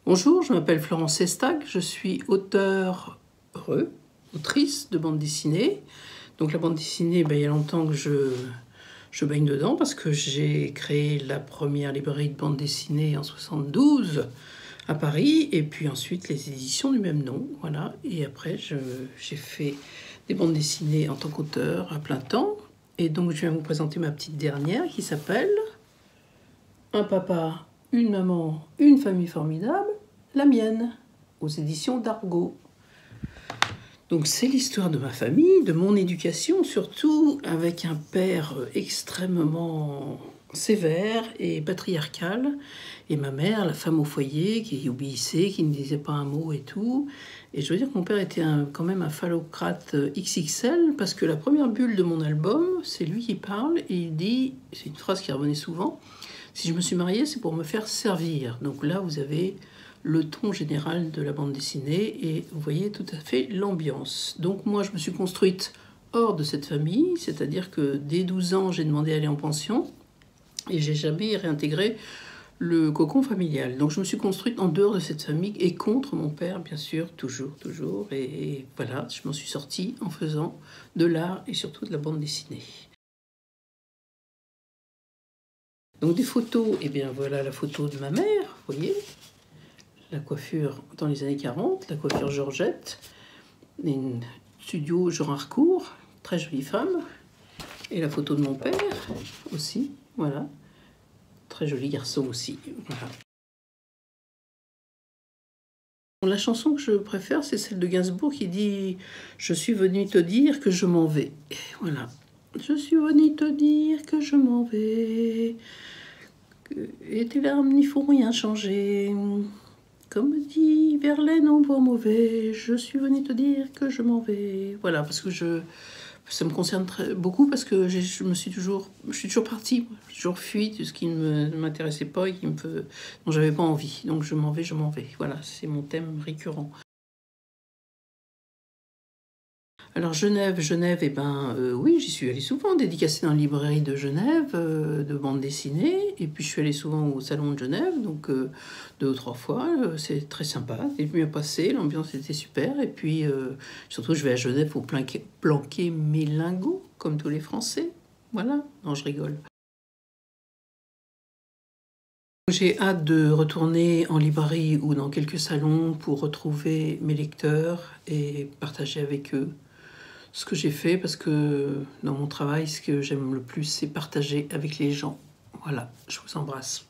Bonjour, je m'appelle Florence Sestac, je suis autrice de bande dessinée. Donc la bande dessinée, il y a longtemps que je baigne dedans parce que j'ai créé la première librairie de bande dessinée en 72 à Paris et puis ensuite les éditions du même nom. Voilà. Et après, j'ai fait des bandes dessinées en tant qu'auteur à plein temps. Et donc je viens vous présenter ma petite dernière qui s'appelle Un papa, une maman, une famille formidable, la mienne, aux éditions d'Argo. Donc c'est l'histoire de ma famille, de mon éducation, surtout avec un père extrêmement sévère et patriarcal, et ma mère, la femme au foyer, qui obéissait, qui ne disait pas un mot et tout. Et je veux dire que mon père était quand même un phallocrate XXL, parce que la première bulle de mon album, c'est lui qui parle, et il dit, c'est une phrase qui revenait souvent, « Si je me suis mariée, c'est pour me faire servir ». Donc là, vous avez le ton général de la bande dessinée et vous voyez tout à fait l'ambiance. Donc moi, je me suis construite hors de cette famille, c'est-à-dire que dès 12 ans, j'ai demandé à aller en pension et j'ai jamais réintégré le cocon familial. Donc je me suis construite en dehors de cette famille et contre mon père, bien sûr, toujours. Et voilà, je m'en suis sortie en faisant de l'art et surtout de la bande dessinée. Donc des photos, et bien voilà la photo de ma mère, vous voyez, la coiffure dans les années 40, la coiffure Georgette, une studio Jean Harcourt, très jolie femme, et la photo de mon père aussi, voilà, très joli garçon aussi, voilà. La chanson que je préfère, c'est celle de Gainsbourg qui dit « Je suis venu te dire que je m'en vais ». Voilà. Je suis venu te dire que je m'en vais, et tes larmes n'y font rien changer. Comme dit Verlaine en bon mauvais, je suis venu te dire que je m'en vais. Voilà, parce que ça me concerne beaucoup parce que je suis toujours partie, j'ai toujours fui de ce qui ne m'intéressait pas et dont j'avais pas envie. Donc je m'en vais. Voilà, c'est mon thème récurrent. Alors Genève, oui, j'y suis allée souvent, dédicacée dans la librairie de Genève, de bande dessinée, et puis je suis allée souvent au salon de Genève, donc 2 ou 3 fois, c'est très sympa, c'est bien passé, l'ambiance était super, et puis surtout je vais à Genève pour planquer mes lingots, comme tous les Français, voilà, non je rigole. J'ai hâte de retourner en librairie ou dans quelques salons pour retrouver mes lecteurs et partager avec eux ce que j'ai fait, parce que dans mon travail, ce que j'aime le plus, c'est partager avec les gens. Voilà, je vous embrasse.